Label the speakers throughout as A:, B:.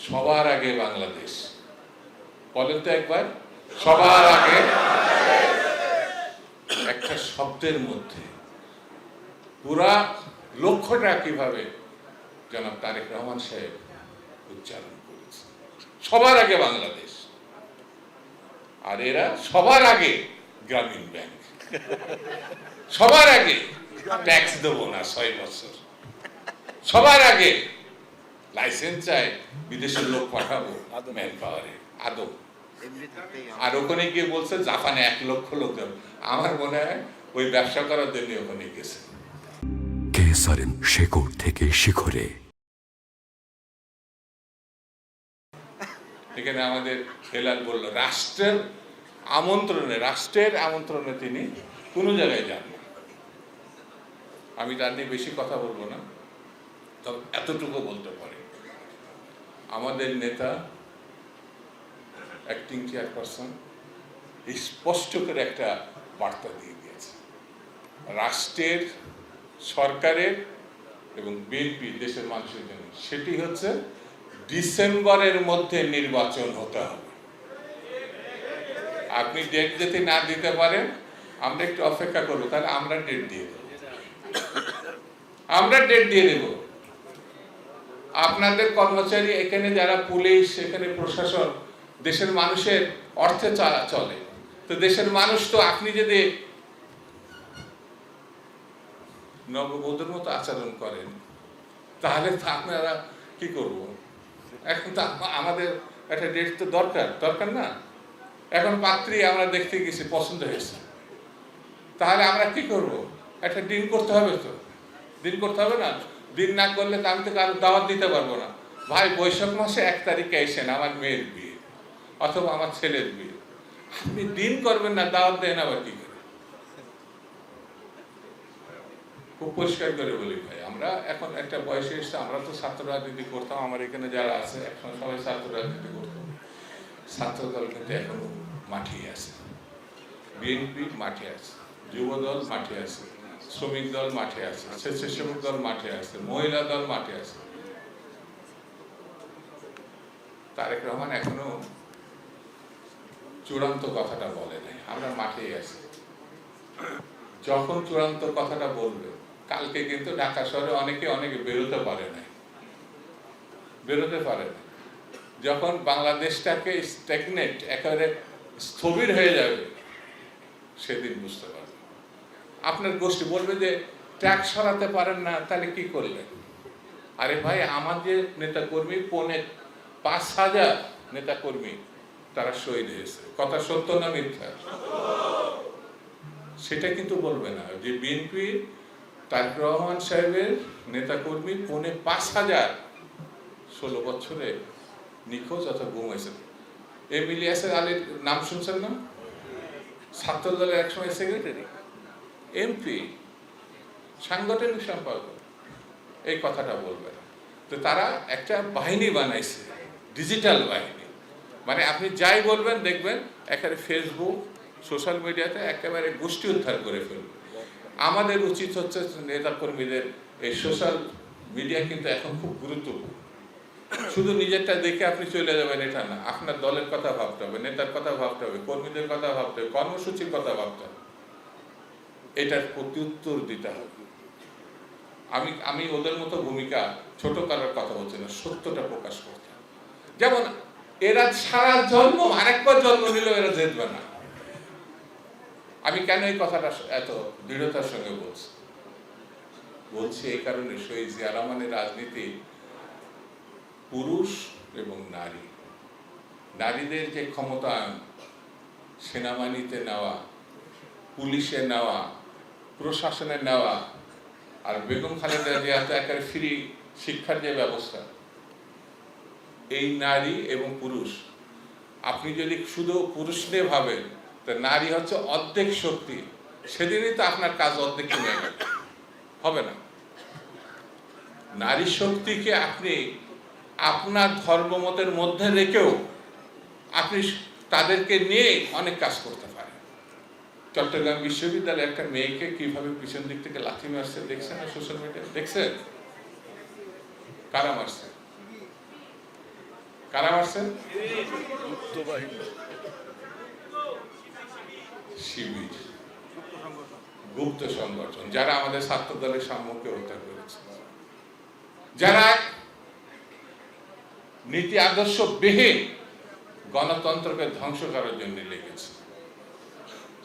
A: সবার আগে বাংলাদেশ। বলেন তো একবার, সবার আগে। একটা শব্দের মধ্যে পুরা লক্ষ্যটা কিভাবে জনাব তারেক রহমান সাহেব উচ্চারণ করেছে, সবার আগে বাংলাদেশ। আর এরা সবার আগে গ্রামীণ ব্যাংক, সবার আগে ট্যাক্স দেবো না 6 বছর, সবার আগে লাইসেন্স চাই, বিদেশের লোক পাঠাবো ম্যান পাওয়ারে আদৌ। আর ওখানে গিয়ে বলছে জাপানে 1 লক্ষ লোক যাবে। আমার মনে হয় ওই ব্যবসা করার জন্য ওখানে গেছে।
B: কেসারেন শেকড় থেকে শিখরে।
A: এখানে আমাদের হেলাল বলল রাষ্ট্রের আমন্ত্রণে তিনি কোনো জায়গায় যান না। আমি তার নিয়ে বেশি কথা বলবো না, তবে এতটুকু বলতে পারি, আমাদের নেতা অ্যাক্টিং চেয়ারপারসন স্পষ্ট করে একটা বার্তা দিয়ে দিয়েছে, রাষ্ট্রের, সরকারের এবং বিএনপি দেশের মানুষের জন্য, সেটি হচ্ছে ডিসেম্বরের মধ্যে নির্বাচন হতে হবে। আপনি ডেট যদি না দিতে পারেন আমরা একটু অপেক্ষা করবো, তাহলে আমরা ডেট দিয়ে দেব, দেব। আপনাদের কর্মচারী এখানে যারা পুলিশ, এখানে প্রশাসন দেশের মানুষের অর্থে চলে, তো দেশের মানুষ তো আপনি যদি নববধূর মতো আচরণ করেন তাহলে তো আপনারা কি করব? এখন তো আমাদের একটা ডেট তো দরকার না। এখন পাত্রী আমরা দেখতে গেছি, পছন্দ হয়েছে, তাহলে আমরা কি করব? একটা দিন করতে হবে, তো দিন করতে হবে না? দিন না করলে তো আমি তো কারো দাওয়াত দিতে পারবো না। ভাই বৈশাখ মাসে 1 তারিখে এসেন, আমার মেয়ের বিয়ে অথবা আমার ছেলের বিয়ে, আপনি দিন করবেন না, দাওয়াত দেন আবার কি করে? খুব পরিষ্কার করে বলি ভাই, আমরা এখন একটা বয়সে এসে, আমরা তো ছাত্র রাজনীতি করতাম, আমার এখানে যারা আছে এখন সবাই ছাত্র রাজনীতি করতাম। ছাত্র দল কিন্তু এখন মাঠে আছে, বিএনপি মাঠে আছে, যুব দল মাঠে আছে, শ্রমিক দল মাঠে আছে, স্বেচ্ছাসেবক দল মাঠে আছে, মহিলা দল মাঠে আছে। তারেক রহমান এখনো চূড়ান্ত কথাটা বলে নাই, আমরা মাঠেই আছি। যখন চূড়ান্ত কথাটা বলবে, কালকে কিন্তু ঢাকা শহরে অনেকে বেরোতে পারে না, যখন বাংলাদেশটাকে স্ট্যাগনেট, একেবারে স্থবির হয়ে যাবে, সেদিন বুঝতে পারবে। আপনার গোষ্ঠী বলবে যে ট্যাক্স সরাতে পারেন না, তাহলে কি করলেন? আরে ভাই, আমাদের নেতাকর্মী 5,000 নেতাকর্মী তারা শহীদ হয়েছে, কথা সত্য না মিথ্যা? সেটা কিন্তু বলবে না যে বিএনপি তারেক রহমান সাহেবের নেতাকর্মী 5,000 16 বছরে নিখোঁজ অথবা গুম হয়েছে। ইলিয়াস আলীর নাম শুনছেন না? ছাত্র দলের একসময় সেক্রেটারি, এমপি, সাংগঠনিক সম্পাদক, এই কথাটা বলবে না। তো তারা একটা বাহিনী বানাইছে, ডিজিটাল বাহিনী, মানে আপনি যাই বলবেন দেখবেন একেবারে ফেসবুক, সোশ্যাল মিডিয়াতে একেবারে গোষ্ঠী উদ্ধার করে ফেলবে। আমাদের উচিত হচ্ছে নেতাকর্মীদের এই সোশ্যাল মিডিয়া কিন্তু এখন খুব গুরুত্বপূর্ণ। শুধু নিজেরটা দেখে আপনি চলে যাবেন এটা না, আপনার দলের কথা ভাবতে হবে, নেতার কথা ভাবতে হবে, কর্মীদের কথা ভাবতে হবে, কর্মসূচির কথা ভাবতে হবে, এটার প্রত্যুত্তর দিতে হবে। আমি ওদের মতো ভূমিকা ছোট করার কথা বলছি না, সত্যটা প্রকাশ করতে হবে। যেমন এরা সারা জন্ম, আরেকবার জন্ম নিলেও এরা জিতবে না। আমি কেন এই কথাটা এত দৃঢ়তার সঙ্গে বলছি এই কারণে, শহীদ জিয়া রহমানের রাজনীতি পুরুষ এবং নারী, নারীদের যে ক্ষমতায়ন, সেনাবাহিনীতে নেওয়া, পুলিশে নেওয়া, প্রশাসনে নেওয়া, আর বেগম খালেদা জিয়া তো একেবারে ফ্রি শিক্ষার যে ব্যবস্থা, এই নারী এবং পুরুষ, আপনি যদি শুধু পুরুষ নিয়ে ভাবেন, তো নারী হচ্ছে অর্ধেক শক্তি, সেদিনই তো আপনার কাজ অর্ধেক কমে গেল, হবে না। নারী শক্তিকে আপনি আপনার ধর্মমতের মধ্যে রেখেও আপনি তাদেরকে নিয়ে অনেক কাজ করতে পারেন। চট্টগ্রাম বিশ্ববিদ্যালয়ে একটা মেয়েকে কিভাবে পিছন দিক থেকে লাথি মারছে দেখছেন না সোশ্যাল মিডিয়ায়? দেখছেন? কারা মারছে? কারা মারছে? শিবির, গুপ্ত সংগঠন, যারা আমাদের ছাত্র দলের সাম্যকে হত্যা করেছে, যারা নীতি আদর্শ বিহীন গণতন্ত্রকে ধ্বংস করার জন্য লেগেছে।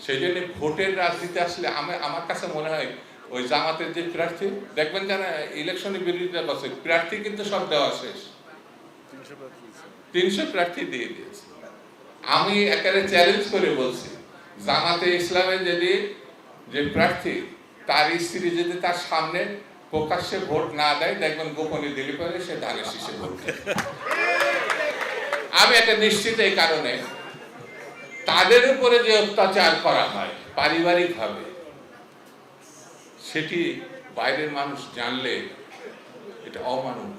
A: সেই জন্য ভোটের রাজনীতি আসলে আমার কাছে মনে হয় ওই জামাতের যে প্রার্থী দেখবেন, যারা ইলেকশনে বিরোধিতা করছে, প্রার্থী কিন্তু সব দেওয়া শেষ, 300 প্রার্থী দিয়ে দিয়েছে। আমি একেবারে চ্যালেঞ্জ করে বলছি, জামাতে ইসলামের যে প্রার্থী তার স্ত্রী যদি তার সামনে প্রকাশ্যে ভোট না দেয়, দেখবেন গোপনে দিলে পরে সে ধানের শীষে ভোট দেয়। আমি এটা নিশ্চিত এই কারণে, তাদের উপরে যে অত্যাচার করা হয় পারিবারিক ভাবে, সেটি বাইরের মানুষ জানলে এটা অমানবিক।